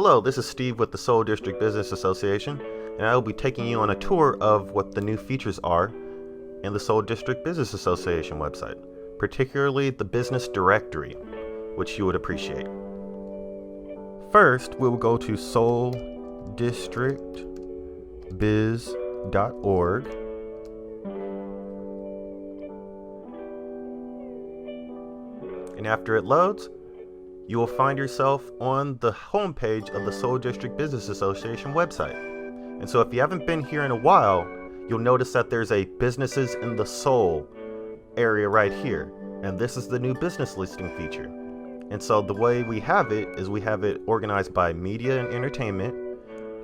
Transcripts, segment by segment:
Hello, this is Steve with the Seoul District Business Association, and I will be taking you on a tour of what the new features are in the Seoul District Business Association website, particularly the business directory, which you would appreciate. First, we will go to seouldistrictbiz.org. And after it loads, you will find yourself on the homepage of the Seoul District Business Association website. And so if you haven't been here in a while, you'll notice that there's a businesses in the Seoul area right here. And this is the new business listing feature. And so the way we have it is we have it organized by media and entertainment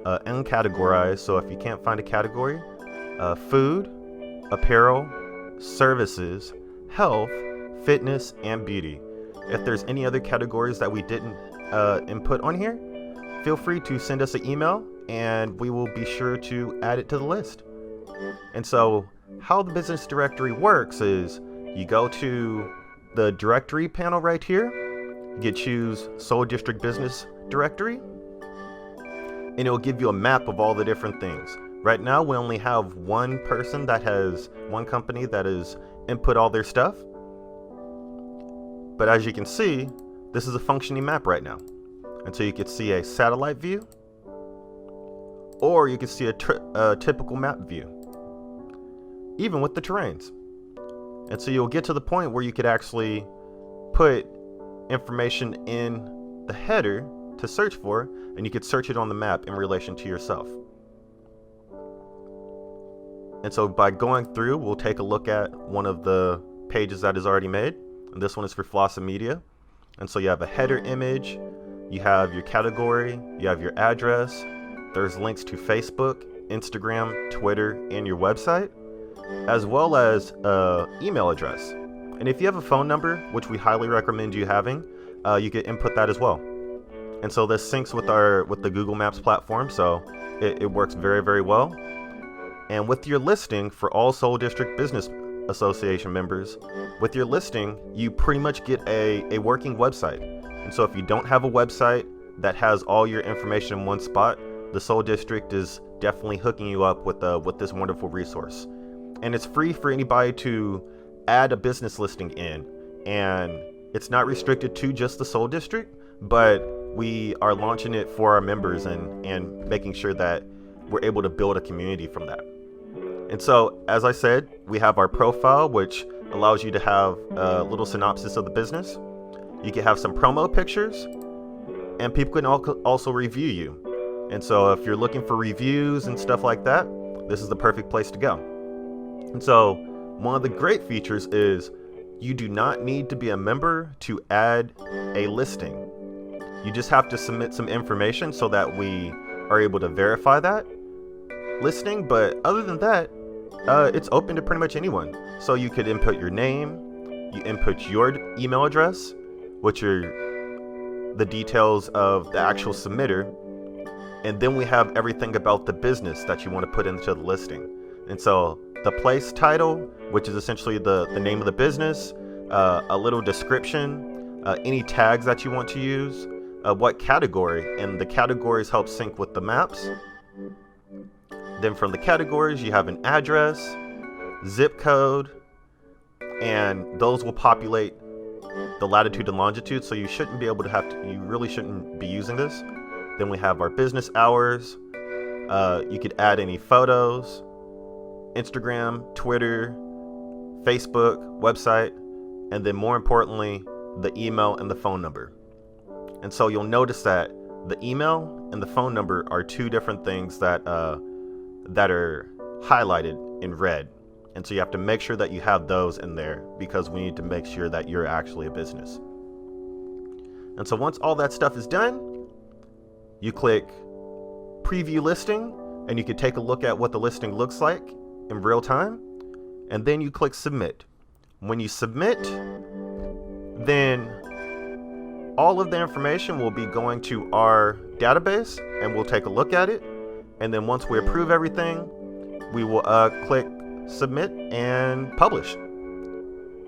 and categorized. So if you can't find a category, food, apparel, services, health, fitness, and beauty. If there's any other categories that we didn't input on here, feel free to send us an email and we will be sure to add it to the list. And so how the business directory works is you go to the directory panel right here, you choose Seoul District Business Directory, and it will give you a map of all the different things. Right now we only have one company that has input all their stuff. But as you can see, this is a functioning map right now. And so you could see a satellite view, or you can see a typical map view, even with the terrains. And so you'll get to the point where you could actually put information in the header to search for, and you could search it on the map in relation to yourself. And so by going through, we'll take a look at one of the pages that is already made. And this one is for Flossa Media. And so you have a header image, you have your category, you have your address, there's links to Facebook, Instagram, Twitter, and your website, as well as email address. And if you have a phone number, which we highly recommend you having, you can input that as well. And so this syncs with the Google Maps platform, so it works very, very well. And with your listing for all Seoul District Business Association members, with your listing, you pretty much get a working website. And so if you don't have a website that has all your information in one spot, the Seoul District is definitely hooking you up with this wonderful resource. And it's free for anybody to add a business listing in. And it's not restricted to just the Seoul District, but we are launching it for our members and making sure that we're able to build a community from that. And so, as I said, we have our profile, which allows you to have a little synopsis of the business. You can have some promo pictures, and people can also review you. And so if you're looking for reviews and stuff like that, this is the perfect place to go. And so one of the great features is you do not need to be a member to add a listing. You just have to submit some information so that we are able to verify that listing. But other than that, it's open to pretty much anyone. So you could input your name, you input your email address, which are the details of the actual submitter, and then we have everything about the business that you want to put into the listing. And so the place title, which is essentially the name of the business, a little description, any tags that you want to use, what category, and the categories help sync with the maps. Then from the categories, you have an address, zip code, and those will populate the latitude and longitude. So you shouldn't be able to you really shouldn't be using this. Then we have our business hours. You could add any photos, Instagram, Twitter, Facebook, website, and then more importantly, the email and the phone number. And so you'll notice that the email and the phone number are two different things that are highlighted in red. And so you have to make sure that you have those in there because we need to make sure that you're actually a business. And so once all that stuff is done, you click preview listing and you can take a look at what the listing looks like in real time. And then you click submit. When you submit, then all of the information will be going to our database and we'll take a look at it. And then once we approve everything, we will click submit and publish.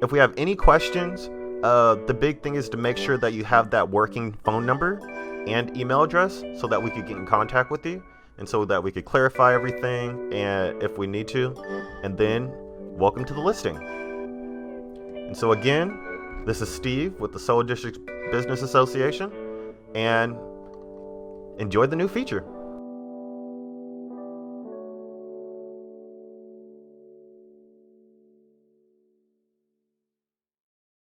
If we have any questions, the big thing is to make sure that you have that working phone number and email address so that we could get in contact with you and so that we could clarify everything and if we need to. And then welcome to the listing. And so again, this is Steve with the Solar District Business Association, and enjoy the new feature.